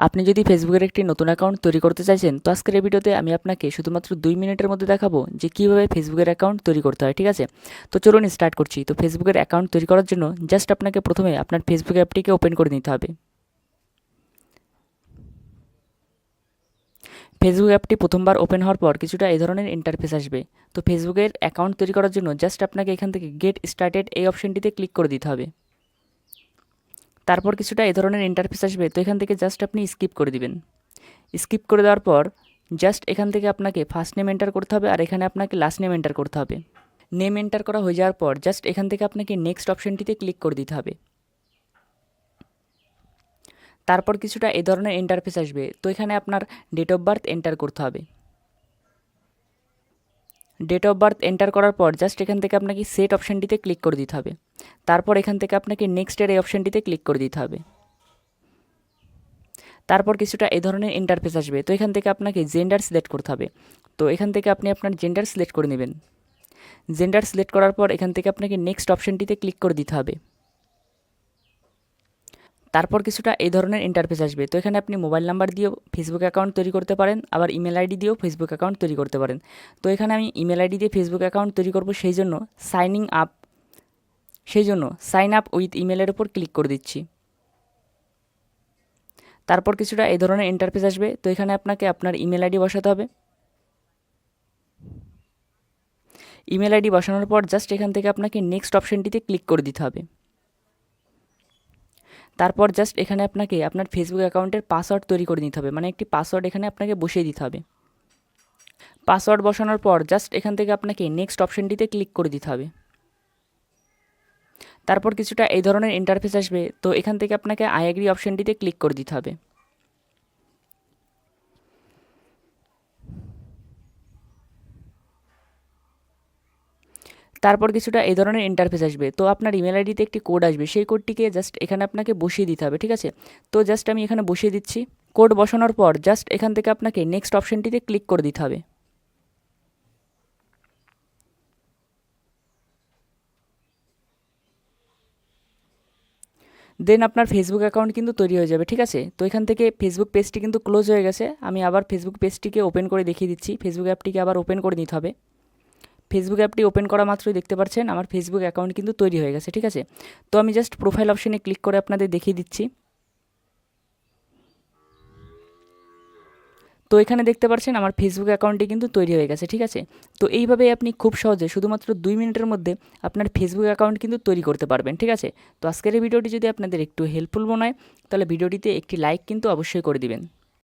আপনি যদি ফেসবুকের একটি নতুন অ্যাকাউন্ট তৈরি করতে চাইছেন, তো আজকের এই ভিডিওতে আমি আপনাকে শুধুমাত্র 2 মিনিটের মধ্যে দেখাবো যে কীভাবে ফেসবুকের অ্যাকাউন্ট তৈরি করতে হয়, ঠিক আছে? তো চলুন স্টার্ট করছি। তো ফেসবুকের অ্যাকাউন্ট তৈরি করার জন্য জাস্ট আপনাকে প্রথমে আপনার ফেসবুক অ্যাপটিকে ওপেন করে নিতে হবে। ফেসবুক অ্যাপটি প্রথমবার ওপেন হওয়ার পর কিছুটা এই ধরনের ইন্টারফেস আসবে। তো ফেসবুকের অ্যাকাউন্ট তৈরি করার জন্য জাস্ট আপনাকে এখান থেকে গেট স্টার্টেড এই অপশনটিতে ক্লিক করে দিতে হবে। তারপর কিছুটা এই ধরনের ইন্টারফেস আসবে, তো এখান থেকে জাস্ট আপনি স্কিপ করে দিবেন। স্কিপ করে দেওয়ার পর জাস্ট এখান থেকে আপনাকে ফার্স্ট নেম এন্টার করতে হবে, আর এখানে আপনাকে লাস্ট নেম এন্টার করতে হবে। নেম এন্টার করা হয়ে যাওয়ার পর জাস্ট এখান থেকে আপনাকে নেক্সট অপশনটিতে ক্লিক করে দিতে হবে। তারপর কিছুটা এই ধরনের ইন্টারফেস আসবে, তো এখানে আপনার ডেট অফ বার্থ এন্টার করতে হবে। ডেট অফ বার্থ এন্টার করার পর জাস্ট এখান থেকে আপনাকে সেট অপশনটিতে ক্লিক করে দিতে হবে। তারপর এখান থেকে আপনাকে নেক্সটের এই অপশনটিতে ক্লিক করে দিতে হবে। তারপর কিছুটা এই ধরনের ইন্টারফেস আসবে, তো এখান থেকে আপনাকে জেন্ডার সিলেক্ট করতে হবে। তো এখান থেকে আপনি আপনার জেন্ডার সিলেক্ট করে নেবেন। জেন্ডার সিলেক্ট করার পর এখান থেকে আপনাকে নেক্সট অপশনটিতে ক্লিক করে দিতে হবে। তারপর কিছুটা এই ধরনের ইন্টারফেস আসবে, তো এখানে আপনি মোবাইল নাম্বার দিয়েও ফেসবুক অ্যাকাউন্ট তৈরি করতে পারেন, আবার ইমেল আইডি দিয়েও ফেসবুক অ্যাকাউন্ট তৈরি করতে পারেন। তো এখানে আমি ইমেল আইডি দিয়ে ফেসবুক অ্যাকাউন্ট তৈরি করব, সেই জন্য সাইন আপ উইথ ইমেলের উপর ক্লিক করে দিচ্ছি। তারপর কিছুটা এই ধরনের ইন্টারফেস আসবে, তো এখানে আপনাকে আপনার ইমেল আইডি বসাতে হবে। ইমেল আইডি বসানোর পর জাস্ট এখান থেকে আপনাকে নেক্সট অপশনটিতে ক্লিক করে দিতে হবে। তারপর জাস্ট এখানে আপনাকে আপনার ফেসবুক অ্যাকাউন্টের পাসওয়ার্ড তৈরি করে নিতে হবে, মানে একটি পাসওয়ার্ড এখানে আপনাকে বসিয়ে দিতে হবে। পাসওয়ার্ড বসানোর পর জাস্ট এখান থেকে আপনাকে নেক্সট অপশনটিতে ক্লিক করে দিতে হবে। তারপর কিছুটা এই ধরনের ইন্টারফেস আসবে, তো এখান থেকে আপনাকে আই এগ্রি অপশনটিতে ক্লিক করে দিতে হবে। তারপর কিছুটা এই ধরনের ইন্টারফেস আসবে, তো আপনার ইমেল আইডিতে একটি কোড আসবে, সেই কোডটিকে জাস্ট এখানে আপনাকে বসিয়ে দিতে হবে, ঠিক আছে? তো জাস্ট আমি এখানে বসিয়ে দিচ্ছি। কোড বসানোর পর জাস্ট এখান থেকে আপনাকে নেক্সট অপশনটিতে ক্লিক করে দিতে হবে। দেন আপনার ফেসবুক অ্যাকাউন্ট কিন্তু তৈরি হয়ে যাবে, ঠিক আছে? তো এখান থেকে ফেসবুক পেজটি কিন্তু ক্লোজ হয়ে গেছে। আমি আবার ফেসবুক পেজটিকে ওপেন করে দেখিয়ে দিচ্ছি। ফেসবুক অ্যাপটিকে আবার ওপেন করে নিতে হবে। ফেসবুক অ্যাপটি ওপেন করা মাত্রই দেখতে পাচ্ছেন আমার ফেসবুক অ্যাকাউন্ট কিন্তু তৈরি হয়ে গেছে, ঠিক আছে? তো আমি জাস্ট প্রোফাইল অপশনে ক্লিক করে আপনাদের দেখিয়ে দিচ্ছি। তো এখানে দেখতে পাচ্ছেন আমার ফেসবুক অ্যাকাউন্টটি কিন্তু তৈরি হয়ে গেছে, ঠিক আছে? তো এইভাবেই আপনি খুব সহজে শুধুমাত্র 2 মিনিটের মধ্যে আপনার ফেসবুক অ্যাকাউন্ট কিন্তু তৈরি করতে পারবেন, ঠিক আছে? তো আজকের এই ভিডিওটি যদি আপনাদের একটু হেল্পফুল মনে হয়, তাহলে ভিডিওটিতে একটি লাইক কিন্তু অবশ্যই করে দিবেন।